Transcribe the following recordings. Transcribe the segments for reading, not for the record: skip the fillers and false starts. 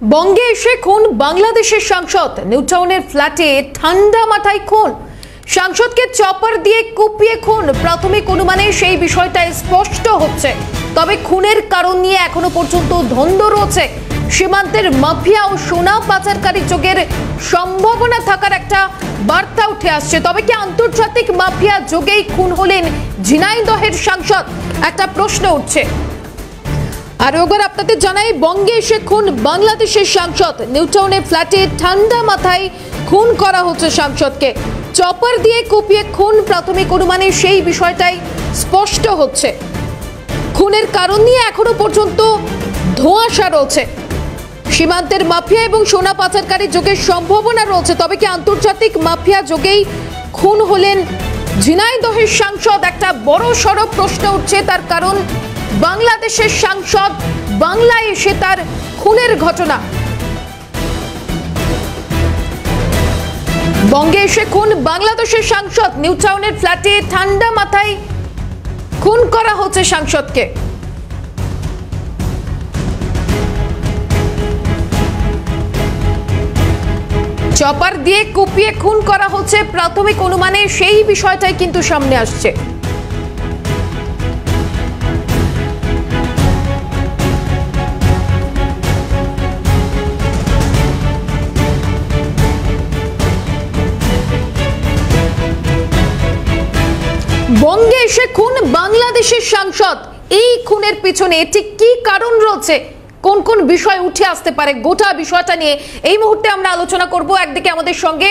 বঙ্গে এসে খুন বাংলাদেশের সাংসদ। নিউটাউনের ফ্ল্যাটে ঠান্ডা মাথায় খুন, সাংসদকে চপার দিয়ে কুপিয়ে খুন। প্রাথমিক অনুমানে সেই বিষয়টা স্পষ্ট হচ্ছে, তবে খুনের কারণ নিয়ে এখনো পর্যন্ত ধন্দ রয়েছে। সীমান্তের মাফিয়া ও সোনা পাচারকারী যোগের সম্ভাবনা থাকার একটা বার্তা উঠে আসছে। তবে কি আন্তর্জাতিক মাফিয়া যোগেই খুন হলেন ঝিনাইদহের সাংসদ, একটা প্রশ্ন উঠছে। আর একবার আপনাদের জানাই, বঙ্গে এসে খুন বাংলাদেশের সাংসদ। নিউটাউনের ফ্ল্যাটে ঠান্ডা মাথায় খুন করা হচ্ছে সাংসদকে, চপার দিয়ে কুপিয়ে খুন। প্রাথমিক অনুমানে সেই বিষয়টাই স্পষ্ট হচ্ছে। খুনের কারণ নিয়ে এখনো পর্যন্ত ধোঁয়াশা রয়েছে। সীমান্তের মাফিয়া এবং সোনা পাচারকারী যোগের সম্ভাবনা রয়েছে, তবে কি আন্তর্জাতিক মাফিয়া যোগেই খুন হলেন ঝিনাইদহের সাংসদ, একটা বড় সড় প্রশ্ন উঠছে। তার কারণ বাংলাদেশের সাংসদ, বাংলায় এসে তার খুনের ঘটনা। বঙ্গে এসে খুন বাংলাদেশের সাংসদ। নিউটাউনের ফ্ল্যাটে ঠান্ডা মাথায় খুন করা হচ্ছে সাংসদকে। চপার দিয়ে কুপিয়ে খুন করা হচ্ছে। প্রাথমিক অনুমানে সেই বিষয়টাই কিন্তু সামনে আসছে। বঙ্গে এসে খুন বাংলাদেশের সাংসদ, এই খুনের পিছনে ঠিক কি কারণ রয়েছে, কোন কোন বিষয় উঠে আসতে পারে, গোটা বিষয়টা নিয়ে এই মুহূর্তে আমরা আলোচনা করব। একদিকে আমাদের সঙ্গে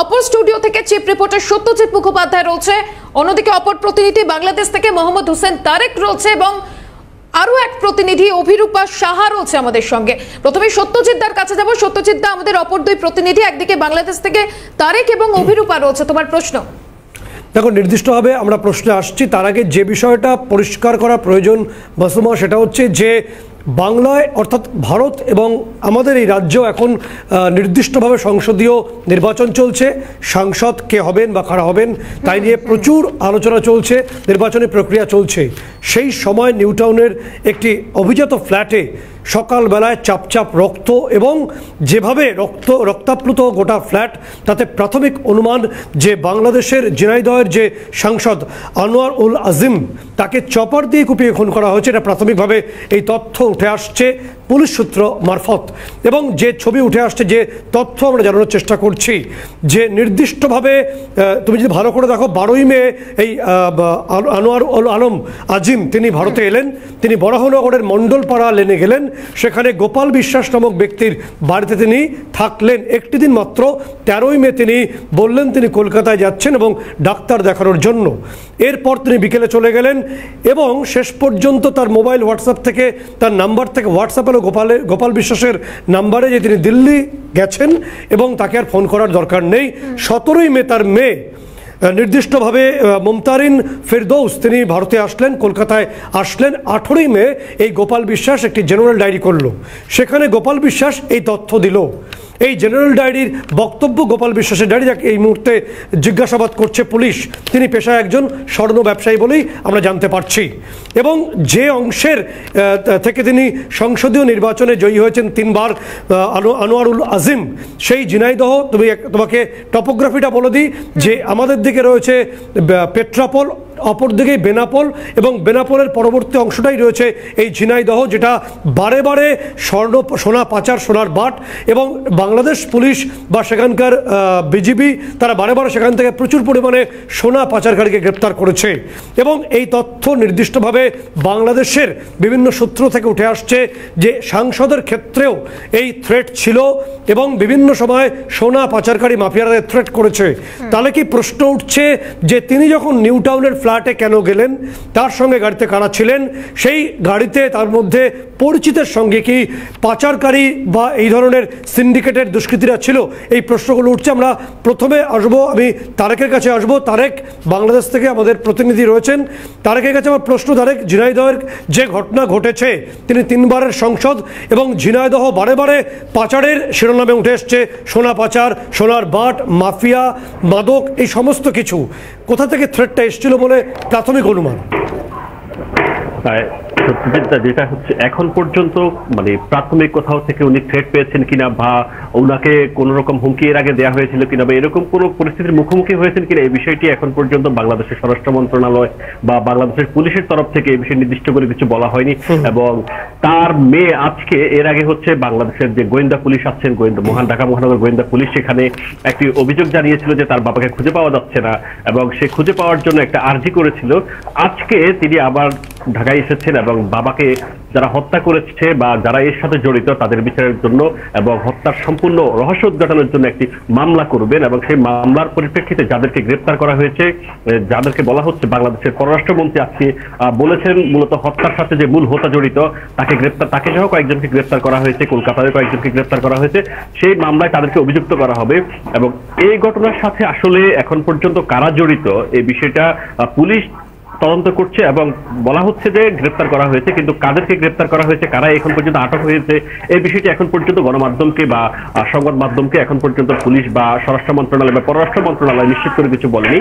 অপর স্টুডিও থেকে চিফ রিপোর্টার সত্যজিৎ মুখোপাধ্যায় রয়েছে, অন্যদিকে অপর প্রতিনিধি বাংলাদেশ থেকে মোহাম্মদ হোসেন তারেক রয়েছে, এবং আরো এক প্রতিনিধি অভিরূপা সাহা রয়েছে আমাদের সঙ্গে। প্রথমে সত্যজিৎ দার কাছে যাব। সত্যজিৎ দা, আমাদের অপর দুই প্রতিনিধি, একদিকে বাংলাদেশ থেকে তারেক এবং অভিরূপা রয়েছে, তোমার প্রশ্ন। দেখো, নির্দিষ্টভাবে আমরা প্রশ্নে আসছি। তার আগে যে বিষয়টা পরিষ্কার করা প্রয়োজন বাসুমা, সেটা হচ্ছে যে বাংলায় অর্থাৎ ভারত এবং আমাদের এই রাজ্য এখন নির্দিষ্টভাবে সংসদীয় নির্বাচন চলছে। সাংসদ কে হবেন বা কারা হবেন তাই নিয়ে প্রচুর আলোচনা চলছে, নির্বাচনী প্রক্রিয়া চলছে। সেই সময় নিউটাউনের একটি অভিজাত ফ্ল্যাটে সকালবেলায় চাপচাপ রক্ত, এবং যেভাবে রক্তাপ্লুত গোটা ফ্ল্যাট, তাতে প্রাথমিক অনুমান যে বাংলাদেশের ঝিনাইদহের যে সাংসদ আনোয়ার উল আজিম, তাকে চপার দিয়ে কুপিয়ে খুন করা হয়েছে। এটা প্রাথমিকভাবে এই তথ্য উঠে আসছে পুলিশ সূত্র মারফত, এবং যে ছবি উঠে আসছে, যে তথ্য আমরা জানানোর চেষ্টা করছি, যে নির্দিষ্টভাবে তুমি যদি ভালো করে দেখো, 12ই মে এই আনোয়ার উল আলম আজিম তিনি ভারতে এলেন। তিনি বরাহনগরের মণ্ডলপাড়া লেনে গেলেন, সেখানে গোপাল বিশ্বাস নামক ব্যক্তির বাড়িতে তিনি থাকলেন একটি দিন মাত্র। 13ই মে তিনি বললেন তিনি কলকাতায় যাচ্ছেন এবং ডাক্তার দেখানোর জন্য। এরপর তিনি বিকেলে চলে গেলেন, এবং শেষ পর্যন্ত তার মোবাইল হোয়াটসঅ্যাপ থেকে, তার নাম্বার থেকে হোয়াটসঅ্যাপ এলো গোপাল বিশ্বাসের নাম্বারে যে তিনি দিল্লি গেছেন এবং তাকে আর ফোন করার দরকার নেই। 17ই মে তার মেয়ে নির্দিষ্টভাবে মমতারিন ফেরদৌস তিনি ভারতে আসলেন, কলকাতায় আসলেন। 18ই মে এই গোপাল বিশ্বাস একটি জেনারেল ডায়েরি করলো, সেখানে গোপাল বিশ্বাস এই তথ্য দিল। এই জেনারেল ডায়েরির বক্তব্য, গোপাল বিশ্বাসের ডায়েরি, যাকে এই মুহূর্তে জিজ্ঞাসাবাদ করছে পুলিশ, তিনি পেশায় একজন স্বর্ণ ব্যবসায়ী বলেই আমরা জানতে পারছি। এবং যে অংশের থেকে তিনি সংসদীয় নির্বাচনে জয়ী হয়েছেন 3 বার, আনোয়ারুল আজিম, সেই ঝিনাইদহ, তোমাকে টপোগ্রাফিটা বলে দিই, যে আমাদের দিকে রয়েছে পেট্রাপোল, অপরদিকে বেনাপোল, এবং বেনাপোলের পরবর্তী অংশটাই রয়েছে এই ঝিনাইদহ, যেটা বারে বারে সোনা পাচার, সোনার বাট, এবং বাংলাদেশ পুলিশ বা সেখানকার বিজিবি তারা বারে বারে সেখান থেকে প্রচুর পরিমাণে সোনা পাচারকারীকে গ্রেপ্তার করেছে। এবং এই তথ্য নির্দিষ্টভাবে বাংলাদেশের বিভিন্ন সূত্র থেকে উঠে আসছে যে সাংসদের ক্ষেত্রেও এই থ্রেট ছিল, এবং বিভিন্ন সময় সোনা পাচারকারী মাফিয়ারা থ্রেট করেছে। তাহলে কি প্রশ্ন উঠছে যে তিনি যখন নিউটাউনের ফ্ল্যাটে কেন গেলেন, তার সঙ্গে গাড়িতে কারা ছিলেন, সেই গাড়িতে তার মধ্যে পরিচিতের সঙ্গে কি পাচারকারী বা এই ধরনের সিন্ডিকেটের দুষ্কৃতীরা ছিল, এই প্রশ্নগুলো উঠছে। আমরা প্রথমে আসবো, আমি তারেকের কাছে আসবো। তারেক, বাংলাদেশ থেকে আমাদের প্রতিনিধি রয়েছেন, তারেকের কাছে আমার প্রশ্ন। তারেক, ঝিনাইদহের যে ঘটনা ঘটেছে, তিনি 3 বারের সংসদ, এবং ঝিনাইদহ বারে বারে পাচারের শিরোনামে উঠে এসছে, সোনা পাচার, সোনার বাট, মাফিয়া, মাদক, এই সমস্ত কিছু। কোথা থেকে থ্রেটটা এসেছিল বলে প্রাথমিক অনুমান? সত্যজিৎ, যেটা হচ্ছে এখন পর্যন্ত মানে প্রাথমিক কোথাও থেকে উনি থ্রেট পেয়েছেন কিনা, বা ওনাকে কোন রকম হুমকি এর আগে দেওয়া হয়েছিল কিনা, বা এরকম কোন পরিস্থিতির মুখোমুখি হয়েছেন কিনা, এই বিষয়টি এখন পর্যন্ত বাংলাদেশের স্বরাষ্ট্র মন্ত্রণালয় বা বাংলাদেশের পুলিশের তরফ থেকে এই বিষয়ে নির্দিষ্ট করে কিছু বলা হয়নি। এবং তার মেয়ে আজকে এর আগে হচ্ছে বাংলাদেশের যে গোয়েন্দা পুলিশ আছেন, ঢাকা মহানগর গোয়েন্দা পুলিশ, সেখানে একটি অভিযোগ জানিয়েছিল যে তার বাবাকে খুঁজে পাওয়া যাচ্ছে না, এবং সে খুঁজে পাওয়ার জন্য একটা আর্জি করেছিল। আজকে তিনি আবার ঢাকায় এসেছেন এবং বাবাকে যারা হত্যা করেছে বা যারা এর সাথে জড়িত তাদের বিচারের জন্য এবং হত্যার সম্পূর্ণ রহস্য উদ্ঘাটনের জন্য একটি মামলা করবেন। এবং সেই মামলার পরিপ্রেক্ষিতে যাদেরকে গ্রেপ্তার করা হয়েছে, যাদেরকে বলা হচ্ছে, বাংলাদেশের পররাষ্ট্রমন্ত্রী আজকে বলেছেন মূলত হত্যার সাথে যে মূল হোতা জড়িত তাকে সহ কয়েকজনকে গ্রেপ্তার করা হয়েছে, কলকাতায় কয়েকজনকে গ্রেপ্তার করা হয়েছে। সেই মামলায় তাদেরকে অভিযুক্ত করা হবে। এবং এই ঘটনার সাথে আসলে এখন পর্যন্ত কারা জড়িত এই বিষয়টা পুলিশ তদন্ত করছে, এবং বলা হচ্ছে যে গ্রেপ্তার করা হয়েছে, কিন্তু কাদেরকে গ্রেপ্তার করা হয়েছে, কারা এখন পর্যন্ত আটক হয়েছে, এই বিষয়টি এখন পর্যন্ত গণমাধ্যমকে বা সংবাদ মাধ্যমকে এখন পর্যন্ত পুলিশ বা স্বরাষ্ট্র মন্ত্রণালয় বা পররাষ্ট্র মন্ত্রণালয় নিশ্চিত করে কিছু বলেনি।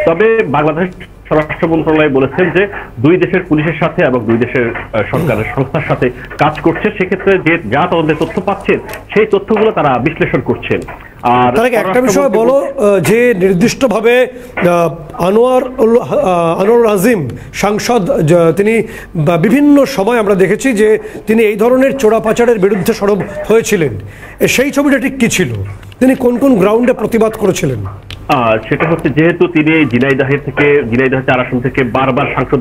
তবে বাংলাদেশ স্বরাষ্ট্র মন্ত্রণালয় বলেছেন যে দুই দেশের পুলিশের সাথে এবং দুই দেশের সরকারের সংস্থার সাথে কাজ করছে, সেক্ষেত্রে যে যা তদন্তের তথ্য পাচ্ছেন সেই তথ্যগুলো তারা বিশ্লেষণ করছেন। আর একটা বিষয় বলো, যে নির্দিষ্টভাবে আনোয়ারুল আজিম সাংসদ, তিনি বিভিন্ন সময় আমরা দেখেছি যে তিনি এই ধরনের চোরা পাচারের বিরুদ্ধে সরব হয়েছিলেন, সেই ছবিটা ঠিক কি ছিল? তিনি কোন কোন গ্রাউন্ডে প্রতিবাদ করেছিলেন? সেটা হচ্ছে যেহেতু তিনি ঝিনাইদহ 4 আসন থেকে বারবার সাংসদ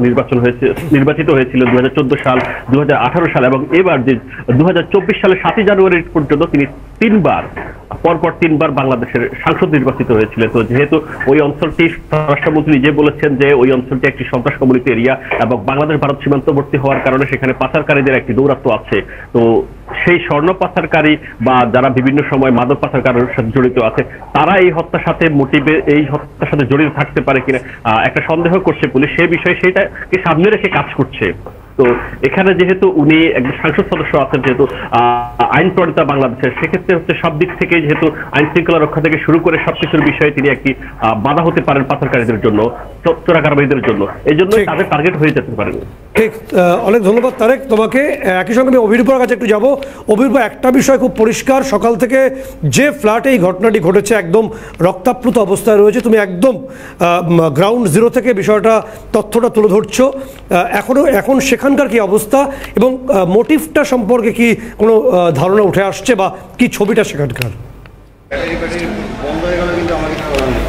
নির্বাচিত হয়েছিল 2014 সাল, 2018 সাল এবং এবার যে 2024 সালের 7 জানুয়ারি পর্যন্ত তিনি পরপর তিনবার বাংলাদেশের সাংসদ নির্বাচিত হয়েছিলেন। তো যেহেতু ওই অঞ্চলটি স্বরাষ্ট্রমন্ত্রী নিজে বলেছেন যে ওই অঞ্চলটি একটি সন্ত্রাস কবলিত এরিয়া এবং বাংলাদেশ ভারত সীমান্তবর্তী হওয়ার কারণে সেখানে পাচারকারীদের একটি দৌরাত্ম্য আছে। তো সেই স্বর্ণ পাচারকারী বা যারা বিভিন্ন সময় মাদক পাচারকারীর সাথে জড়িত আছে, তারা এই হত্যার সাথে জড়িত থাকতে পারে কিনা একটা সন্দেহ করছে পুলিশ। সেই বিষয়ে সেটাকে সামনে রেখে কাজ করছে। তো এখানে যেহেতু উনি একজন সংসদ সদস্য আছেন, যেহেতু আইন প্রণেতা বাংলাদেশের, সেক্ষেত্রে হচ্ছে সব দিক থেকে যেহেতু আইন শৃঙ্খলা রক্ষা থেকে শুরু করে সবকিছুর বিষয়ে তিনি একটি বাধা হতে পারেন পাচারকারীদের জন্য, চোরাকারবারীদের জন্য, এই জন্য তাদের টার্গেট হয়ে যেতে পারেন। ঠিক, অনেক ধন্যবাদ তারেক তোমাকে। একই সঙ্গে আমি অভিরূপার কাছে একটু যাবো। অভিরূপা, একটা বিষয় খুব পরিষ্কার, সকাল থেকে যে ফ্ল্যাটে এই ঘটনাটি ঘটেছে একদম রক্তাপ্লুত অবস্থায় রয়েছে, তুমি একদম গ্রাউন্ড জিরো থেকে তথ্যটা তুলে ধরছো। এখন সেখানকার কি অবস্থা এবং মোটিভটা সম্পর্কে কি কোনো ধারণা উঠে আসছে বা কি ছবিটা সেখানকার? বন্ধ হয়ে গেল, কিন্তু আমার কিছু করার নেই।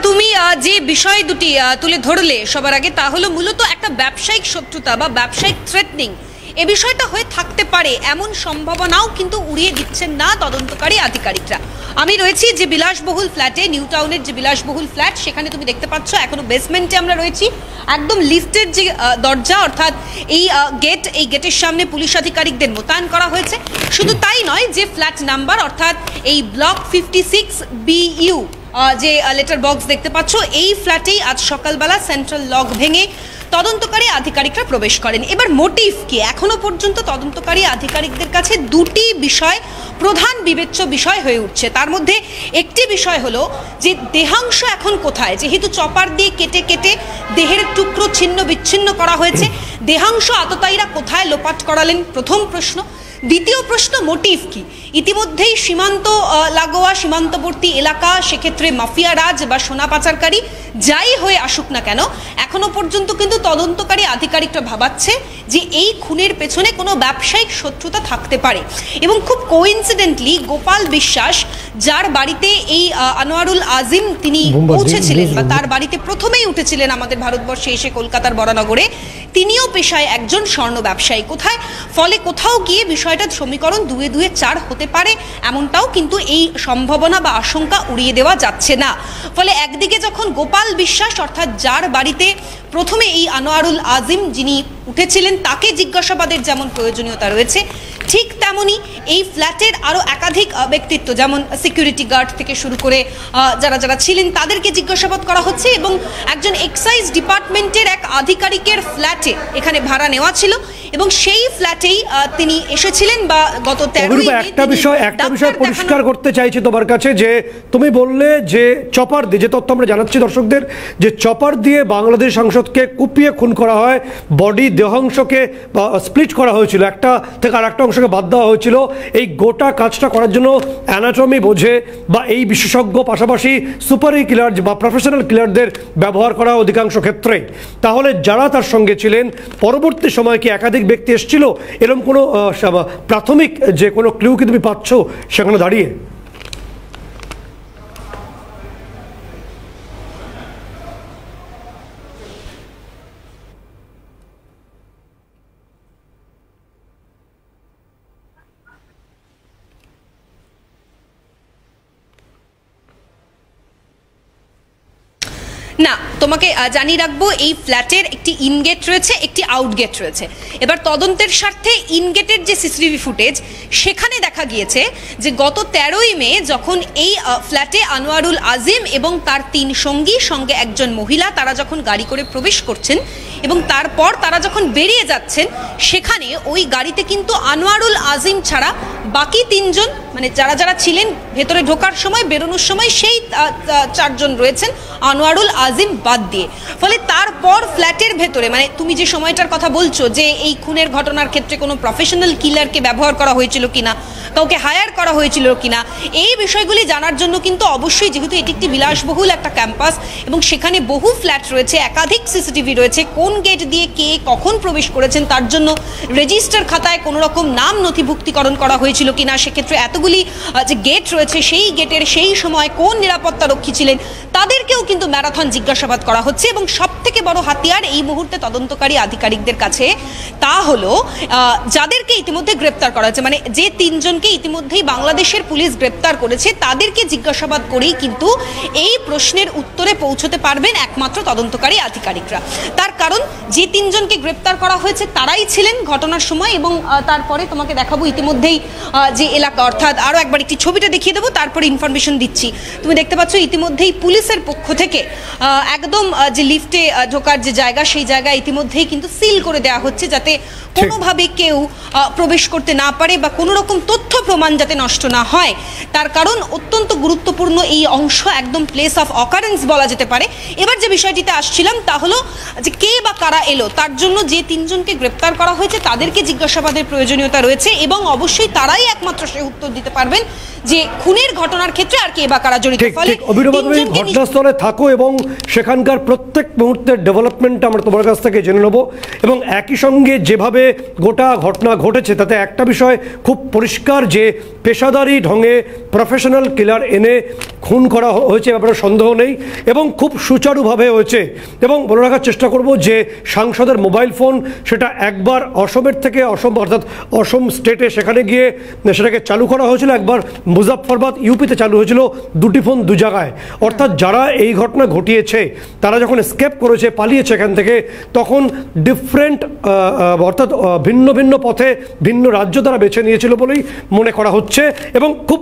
তুমি যে বিষয় দুটি তুলে ধরলে সবার আগে, তা হলো মূলত একটা ব্যবসায়িক শত্রুতা বা ব্যবসায়িক থ্রেটনিং। এ বিষয়টা হয়ে থাকতে পারে এমন সম্ভাবনাও কিন্তু উড়িয়ে দিচ্ছেন না তদন্তকারী আধিকারিকরা। আমি রয়েছি যে বিলাসবহুল ফ্ল্যাটে, নিউ টাউনের যে বিলাসবহুল ফ্ল্যাট, সেখানে তুমি দেখতে পাচ্ছ এখনো বেসমেন্টে আমরা রয়েছি। একদম লিফটের যে দরজা অর্থাৎ এই গেটের সামনে পুলিশ আধিকারিকদের মোতায়েন করা হয়েছে। শুধু তাই নয়, যে ফ্ল্যাট নাম্বার অর্থাৎ এই ব্লক 56 BU যে লেটার বক্স দেখতে পাচ্ছ, এই ফ্ল্যাটেই আজ সকালবেলা সেন্ট্রাল লক ভেঙে তদন্তকারী আধিকারিকরা প্রবেশ করেন। এবার মোটিভ কি? এখনো পর্যন্ত তদন্তকারী আধিকারিকদের কাছে দুটি বিষয় প্রধান বিবেচ্য বিষয় হয়ে উঠছে। তার মধ্যে একটি বিষয় হলো যে দেহাংশ এখন কোথায়, যেহেতু চপার দিয়ে কেটে কেটে দেহের টুকরো ছিন্ন বিচ্ছিন্ন করা হয়েছে, দেহাংশ আততায়ীরা কোথায় লোপাট করালেন, প্রথম প্রশ্ন। দ্বিতীয় প্রশ্ন, মোটিভ কি? ইতিমধ্যেই সীমান্ত লাগোয়া সীমান্তবর্তী এলাকা, সেক্ষেত্রে মাফিয়া রাজ বা সোনা পাচারকারী যাই হয়ে আসুক না কেন, এখনো পর্যন্ত কিন্তু তদন্তকারী আধিকারিকরা ভাবাচ্ছে যে এই খুনের পেছনে কোনো ব্যবসায়িক শত্রুতা থাকতে পারে। এবং খুব কোইন্সিডেন্টলি গোপাল বিশ্বাস, যার বাড়িতে এই আনোয়ারুল আজিম তিনি পৌঁছেছিলেন বা তার বাড়িতে প্রথমেই উঠেছিলেন আমাদের ভারতবর্ষে এসে কলকাতার বরানগরে, তিনিও পেশায় একজন স্বর্ণ ব্যবসায়ী। ফলে কোথাও গিয়ে বিষয়টা সমীকরণ 2 2 4 হতে পারে, এমনটাও কিন্তু এই সম্ভাবনা বা আশঙ্কা উড়িয়ে দেওয়া যাচ্ছে না। ফলে একদিকে যখন গোপাল বিশ্বাস অর্থাৎ যার বাড়িতে প্রথমে এই আনোয়ারুল আজিম যিনি উঠেছিলেন তাকে জিজ্ঞাসাবাদের যেমন প্রয়োজনীয়তা রয়েছে, ঠিক তেমনই এই ফ্ল্যাটের আরও একাধিক ব্যক্তিত্ব, যেমন সিকিউরিটি গার্ড থেকে শুরু করে যারা যারা ছিলেন তাদেরকে জিজ্ঞাসাবাদ করা হচ্ছে। এবং একজন এক্সাইজ ডিপার্টমেন্টের এক আধিকারিকের ফ্ল্যাটে এখানে ভাড়া নেওয়া ছিল এবং সেই ফ্ল্যাটেই তিনি এসেছিলেন বা গত 13 একটা বিষয় পরিষ্কার করতে চাইছি তোমার কাছে, যে তুমি বললে যে চপার দিয়ে, যে তথ্য আমরা জানাচ্ছি দর্শকদের, যে চপার দিয়ে বাংলাদেশ সাংসদকে কুপিয়ে খুন করা হয়, বডি দেহাংশকে স্প্লিট করা হয়েছিল, একটা থেকে আর একটা অংশকে বাদ দেওয়া হয়েছিল। এই গোটা কাজটা করার জন্য অ্যানাটমি বোঝে বা এই বিশেষজ্ঞ, পাশাপাশি সুপারি কিলার বা প্রফেশনাল কিলারদের ব্যবহার করা অধিকাংশ ক্ষেত্রে। তাহলে যারা তার সঙ্গে ছিলেন, পরবর্তী সময় কি একাধিক ব্যক্তি এসেছিল, এরকম কোনো প্রাথমিক যে কোনো ক্লু কি তুমি পাচ্ছ সেখানে দাঁড়িয়ে? না, তোমাকে জানিয়ে রাখবো এই ফ্ল্যাটের একটি ইনগেট রয়েছে, একটি আউটগেট রয়েছে। এবার তদন্তের স্বার্থে ইনগেটের যে সিসিটিভি ফুটেজ, সেখানে দেখা গিয়েছে যে গত 13ই মে যখন এই ফ্ল্যাটে আনোয়ারুল আজিম এবং তার 3 সঙ্গী সঙ্গে একজন মহিলা তারা যখন গাড়ি করে প্রবেশ করছেন এবং তারপর তারা যখন বেরিয়ে যাচ্ছেন, সেখানে ওই গাড়িতে কিন্তু আনোয়ারুল আজিম ছাড়া বাকি 3 জন, মানে যারা যারা ছিলেন ভেতরে ঢোকার সময়, বেরোনোর সময় সেই 4 জন রয়েছেন আনোয়ারুল আজিম বাদ দিয়ে। ফলে তারপর ফ্ল্যাটের ভেতরে, মানে তুমি যে সময়টার কথা বলছো যে এই খুনের ঘটনার ক্ষেত্রে কোনো প্রফেশনাল কিলারকে ব্যবহার করা হয়েছিল কিনা, কাউকে হায়ার করা হয়েছিল কিনা, এই বিষয়গুলি জানার জন্য কিন্তু অবশ্যই, যেহেতু এটি একটি বিলাসবহুল একটা ক্যাম্পাস এবং সেখানে বহু ফ্ল্যাট রয়েছে, একাধিক সিসিটিভি রয়েছে, কোন গেট দিয়ে কে কখন প্রবেশ করেছেন তার জন্য রেজিস্টার খাতায় কোনো রকম নাম নথিভুক্তিকরণ করা হয়েছিল কিনা, সেক্ষেত্রে এতগুলি যে গেট রয়েছে সেই গেটের সেই সময় কোন নিরাপত্তা রক্ষী ছিলেন তাদেরকেও কিন্তু ম্যারাথন জিজ্ঞাসাবাদ করা হচ্ছে। এবং সব থেকে বড় হাতিয়ার এই মুহূর্তে তদন্তকারী আধিকারিকদের কাছে তা হলো যাদেরকে ইতিমধ্যে গ্রেপ্তার করা হয়েছে, মানে যে 3 জনকে ইতিমধ্যেই বাংলাদেশের পুলিশ গ্রেপ্তার করেছে, তাদেরকে জিজ্ঞাসাবাদ করেই কিন্তু এই প্রশ্নের উত্তরে পৌঁছতে পারবেন একমাত্র তদন্তকারী আধিকারিকরা। তার কারণ যে 3 জনকে গ্রেপ্তার করা হয়েছে তারাই ছিলেন ঘটনার সময়। এবং তারপরে তোমাকে দেখাবো ইতিমধ্যেই যে এলাকা, অর্থাৎ আরো একবার একটি ছবিটা দেখিয়ে দেবো, তারপরে ইনফরমেশন দিচ্ছি। তুমি দেখতে পাচ্ছ ইতিমধ্যেই পুলিশের পক্ষ থেকে একদম যে লিফটে ঢোকার যে জায়গা, সেই জায়গা ইতিমধ্যেই কিন্তু সিল করে দেওয়া হচ্ছে, যাতে কোনোভাবে কেউ প্রবেশ করতে না পারে বা কোনো রকম তথ্য প্রমাণ যাতে নষ্ট না হয়। তার কারণ অত্যন্ত গুরুত্বপূর্ণ এই অংশ, একদম প্লেস অফ অকারেন্স বলা যেতে পারে। এবার যে বিষয়টিতে আসছিলাম তা হলো যে কে বা কারা এলো, তার জন্য যে 3 জনকে গ্রেপ্তার করা হয়েছে তাদেরকে জিজ্ঞাসাবাদের প্রয়োজনীয়তা রয়েছে এবং অবশ্যই তারাই একমাত্র সে উত্তর দিতে পারবেন যে খুনের ঘটনার ক্ষেত্রে আর কে বা কারা জড়িত। ফলে ঘটনাস্থলে থাকো এবং সেখানকার প্রত্যেক মুহূর্তের ডেভেলপমেন্ট আমরা তোমার কাছ থেকে জেনে নেব। এবং একই সঙ্গে যেভাবে গোটা ঘটনা ঘটেছে তাতে একটা বিষয় খুব পরিষ্কার, যে পেশাদারি ঢঙে প্রফেশনাল কিলার এনে খুন করা হয়েছে, ব্যাপারে সন্দেহ নেই, এবং খুব সুচারুভাবে হয়েছে। এবং বলে রাখার চেষ্টা করব যে সাংসদের মোবাইল ফোন, সেটা একবার অসমের থেকে অর্থাৎ অসম স্টেটে সেখানে গিয়ে সেটাকে চালু করা হয়েছিল, একবার মুজাফফরবাদ ইউপিতে চালু হয়েছিল, 2টি ফোন 2 জায়গায়। অর্থাৎ যারা এই ঘটনা ঘটিয়েছে তারা যখন স্কেপ করেছে, পালিয়েছে এখান থেকে, তখন ডিফারেন্ট অর্থাৎ ভিন্ন ভিন্ন পথে ভিন্ন রাজ্য তারা বেছে নিয়েছিল বলেই মনে করা হচ্ছে এবং খুব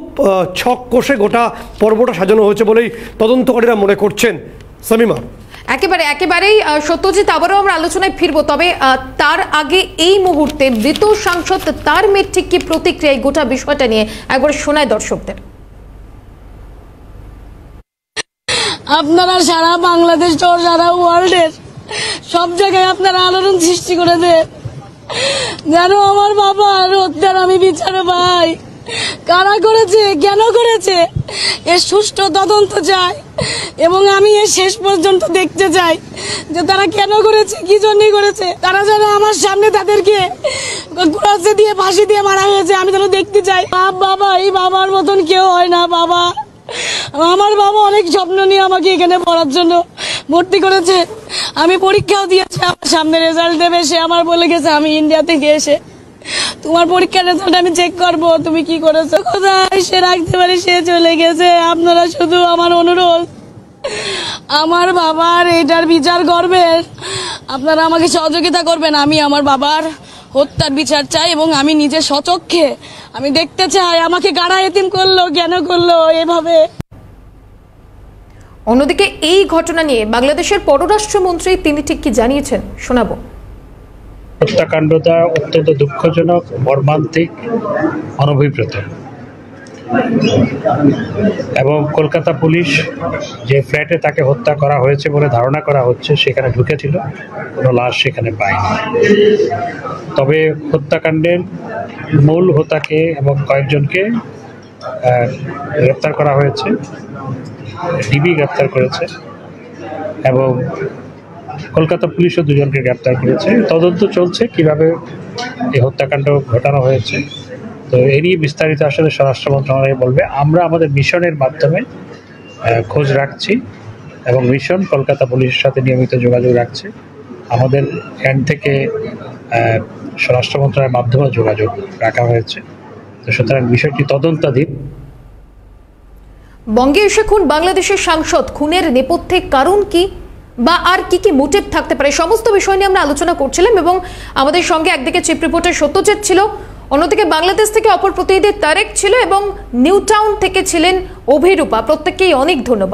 ছক কষে গোটা পর্বটা সাজানো হয়েছে বলেই তদন্তকারীরা মনে করছেন। শামীমা, একেবারেই সত্যজিৎ, আবারও আমরা আলোচনায় ফিরবো, তবে তার আগে এই মুহূর্তে মৃত সাংসদ তার মেয়ের ঠিক কি প্রতিক্রিয়া এই গোটা বিষয়টা নিয়ে একবার শোনায় দর্শকদের। আপনারা সারা বাংলাদেশ সহ সারা ওয়ার্ল্ডের সব জায়গায় আপনারা আলোড়ন সৃষ্টি করে দেন যেন আমার বাবার হত্যার আমি বিচার পাই। কারা করেছে, কেন করেছে, এর সুষ্ঠু তদন্ত চাই এবং আমি এর শেষ পর্যন্ত দেখতে চাই যে তারা কেন করেছে, কি জন্য করেছে। তারা যেন আমার সামনে তাদেরকে কুড়াচ্ছে দিয়ে ফাঁসি দিয়ে মারা হয়েছে, আমি যেন দেখতে চাই। বাবা, এই বাবার মতন কেউ হয় না। বাবা, আমার বাবা অনেক স্বপ্ন নিয়ে আমাকে এখানে পড়ার জন্য ভর্তি করেছে। আমি পরীক্ষাও দিয়েছি, আমার সামনে রেজাল্ট দেবে, সে আমার বলে গেছে আমি ইন্ডিয়া থেকে এসে তোমার পরীক্ষার রেজাল্ট আমি চেক করবো, তুমি কি করেছো, কোথায় সে রাখতে পারি, সে চলে গেছে। আপনারা শুধু আমার অনুরোধ, আমার বাবার এটার বিচার করবেন, আপনারা আমাকে সহযোগিতা করবেন, আমি আমার বাবার হত্যার বিচার চাই এবং আমি নিজে স্বচক্ষে আমি দেখতে চাই আমাকে কারা এতিম করলো, কেন করলো এভাবে। অন্যদিকে এই ঘটনা নিয়ে বাংলাদেশের পররাষ্ট্রমন্ত্রী তিনি ঠিক কি জানিয়েছেন শোনাবো। হত্যাকাণ্ডটা অত্যন্ত দুঃখজনক, মর্মান্তিক, অনভিপ্রেত এবং কলকাতা পুলিশ যে ফ্ল্যাটে তাকে হত্যা করা হয়েছে বলে ধারণা করা হচ্ছে সেখানে ঢুকেছিল, কোনো লাশ সেখানে পায়নি। তবে হত্যাকাণ্ডের মূল হোতাকে এবং কয়েকজনকে গ্রেপ্তার করা হয়েছে, ডিবি গ্রেপ্তার করেছে এবং কলকাতা পুলিশও দুজনকে গ্রেপ্তার করেছে। তদন্ত চলছে কিভাবে এই হত্যাকাণ্ড ঘটানো হয়েছে, তো এই নিয়ে বিস্তারিত আসলে স্বরাষ্ট্র মন্ত্রণালয় বলবে। আমরা আমাদের মিশনের মাধ্যমে খোঁজ রাখছি এবং মিশন কলকাতা পুলিশের সাথে নিয়মিত যোগাযোগ রাখছে। আমাদের এন্ড থেকে স্বরাষ্ট্র মন্ত্রণালয়ের মাধ্যমে যোগাযোগ রাখা হয়েছে, তো সুতরাং বিষয়টি তদন্তাধীন। বঙ্গে এসে খুন বাংলাদেশের সাংসদ, খুনের নেপথ্যে কারণ কি বা আর কি কি মোটিভ থাকতে পারে, সমস্ত বিষয় নিয়ে আমরা আলোচনা করছিলাম এবং আমাদের সঙ্গে একদিকে চিফ রিপোর্টার সত্যজিৎ ছিল, অন্যদিকে বাংলাদেশ থেকে অপর প্রতিনিধি তারেক ছিল এবং নিউ টাউন থেকে ছিলেন অভিরূপা। প্রত্যেককেই অনেক ধন্যবাদ।